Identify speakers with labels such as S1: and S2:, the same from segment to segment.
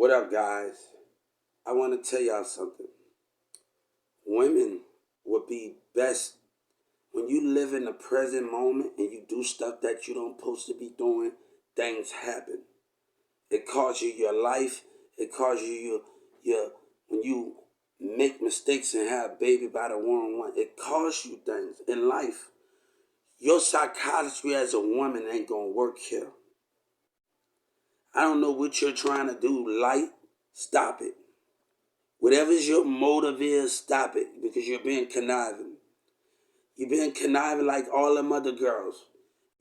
S1: What up, guys? I want to tell y'all something. Women would be best when you live in the present moment and you do stuff that you don't supposed to be doing. Things happen. It costs you your life. It costs you your when you make mistakes and have a baby by the one. It costs you things in life. Your psychology as a woman ain't gonna work here. I don't know what you're trying to do. Stop it. Whatever your motive is, stop it because you're being conniving. You're being conniving like all them other girls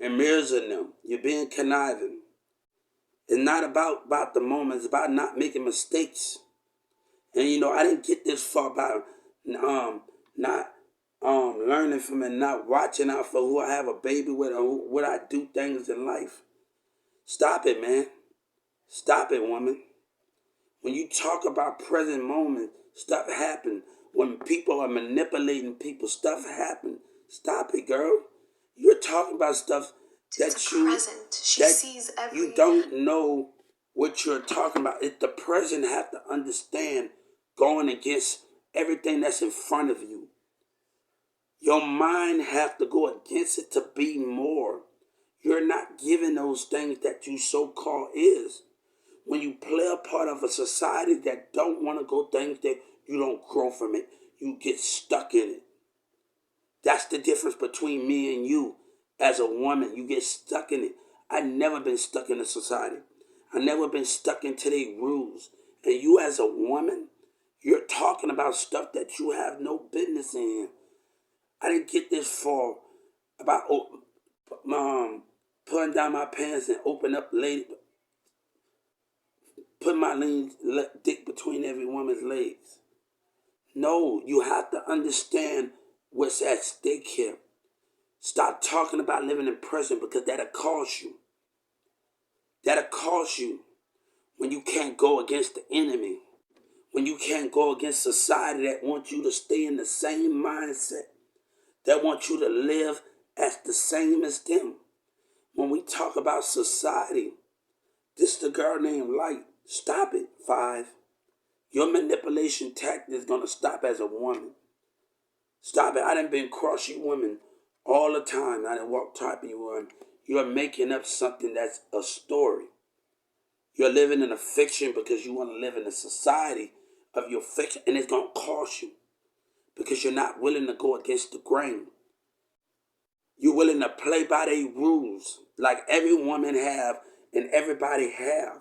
S1: and mirrors in them. You're being conniving. It's not about the moment. It's about not making mistakes. And I didn't get this far by not learning from and not watching out for who I have a baby with or what I do things in life. Stop it, man. Stop it, woman. When you talk about present moment, stuff happen. When people are manipulating people, stuff happen. Stop it, girl. You're talking about stuff that you don't know what you're talking about. It's the present have to understand going against everything that's in front of you. Your mind have to go against it to be more. You're not giving those things that you so-called is. When you play a part of a society that don't want to go things that you don't grow from it, you get stuck in it. That's the difference between me and you as a woman. You get stuck in it. I never been stuck in a society. I never been stuck into their rules. And you as a woman, you're talking about stuff that you have no business in. I didn't get this far about putting down my pants and open up lady. Put my dick between every woman's legs. No, you have to understand what's at stake here. Stop talking about living in present because that'll cost you. That'll cost you when you can't go against the enemy. When you can't go against society that wants you to stay in the same mindset. That wants you to live as the same as them. When we talk about society, this the girl named Light. Stop it, 5. Your manipulation tactic is going to stop as a woman. Stop it. I done been cross you women all the time. I done walk type of you women. You're making up something that's a story. You're living in a fiction because you want to live in a society of your fiction. And it's going to cost you because you're not willing to go against the grain. You're willing to play by their rules like every woman have and everybody have.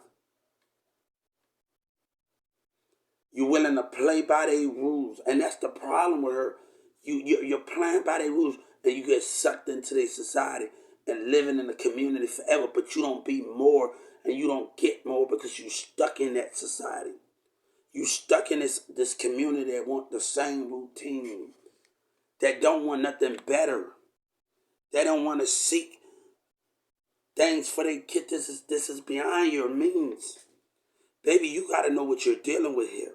S1: You're willing to play by their rules. And that's the problem with her. You're playing by their rules and you get sucked into their society and living in the community forever. But you don't be more and you don't get more because you're stuck in that society. You're stuck in this community that want the same routine. That don't want nothing better. They don't want to seek things for their kid. This is beyond your means. Baby, you got to know what you're dealing with here.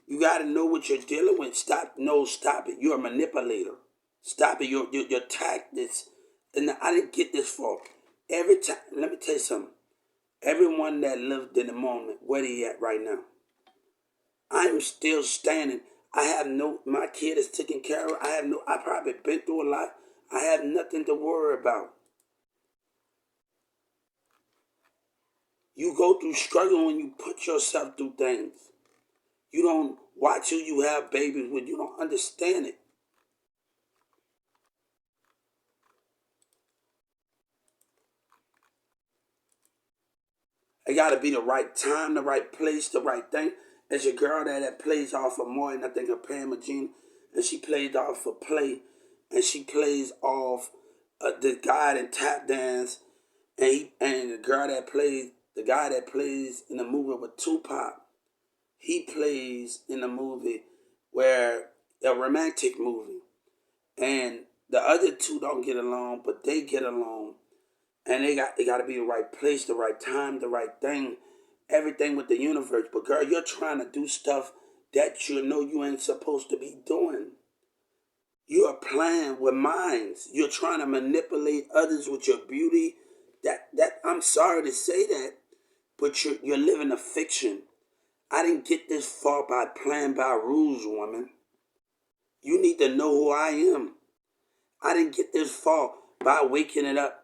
S1: You got to know what you're dealing with. Stop it. You're a manipulator. Stop it. Your tactics. And I didn't get this far. Every time, let me tell you something. Everyone that lived in the moment, where they at right now? I'm still standing. My kid is taken care of. I probably been through a lot. I have nothing to worry about. You go through struggle when you put yourself through things. You don't watch who you have babies with. You don't understand it. It got to be the right time, the right place, the right thing. There's a girl that plays off of Morton, I think of Pam Magina, and she plays off of Play, and she plays off the guy that tap dance, and the guy that plays in the movie with Tupac, he plays in a movie where a romantic movie, and the other two don't get along, but they get along. And it got to be the right place, the right time, the right thing, everything with the universe. But girl, you're trying to do stuff that you know you ain't supposed to be doing. You are playing with minds. You're trying to manipulate others with your beauty. That I'm sorry to say that, but you're living a fiction. I didn't get this far by playing by rules, woman. You need to know who I am. I didn't get this far by waking it up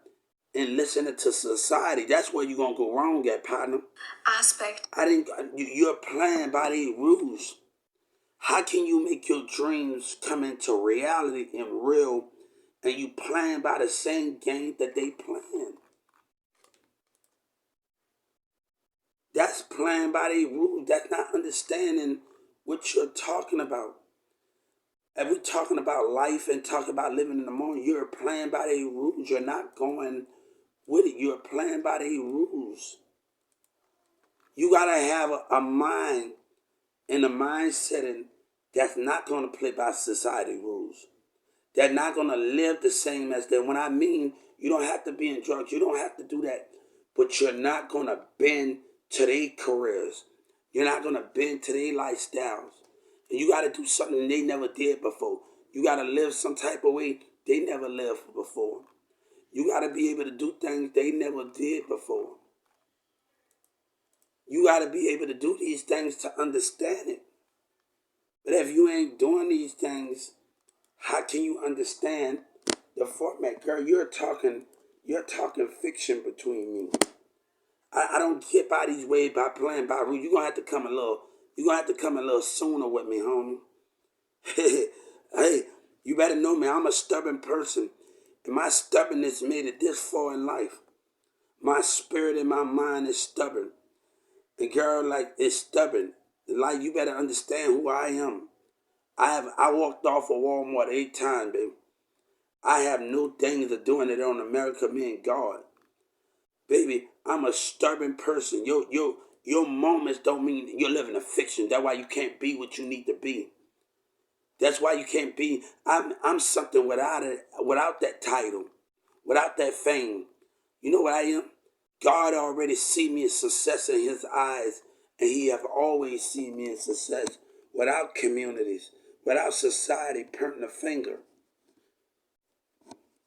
S1: and listening to society. That's where you're going to go wrong at, partner. Aspect. You're playing by these rules. How can you make your dreams come into reality and real and you playing by the same game that they playing? That's playing by these rules. That's not understanding what you're talking about. If we're talking about life and talking about living in the moment, you're playing by these rules. You're not going with it. You're playing by these rules. You got to have a mind and a mind setting that's not going to play by society rules. They're not going to live the same as them. When I mean, you don't have to be in drugs. You don't have to do that. But you're not going to bend to their careers. You're not going to bend to their lifestyles. And you got to do something they never did before. You got to live some type of way they never lived before. You got to be able to do things they never did before. You got to be able to do these things to understand it. But if you ain't doing these things, how can you understand the format? Girl, you're talking fiction between me. I don't get by these ways by playing by rules. You're gonna have to come a little sooner with me, homie. Hey, you better know me. I'm a stubborn person. And my stubbornness made it this far in life. My spirit and my mind is stubborn. And girl, like, it's stubborn. Like, you better understand who I am. I walked off of Walmart 8 times, baby. I have no things of doing it on America, me and God. Baby, I'm a stubborn person. Your moments don't mean you're living a fiction. That's why you can't be what you need to be. That's why you can't be. I'm something without it, without that title, without that fame. You know what I am? God already see me as success in his eyes, and he have always seen me in success without communities, without society pointing the finger.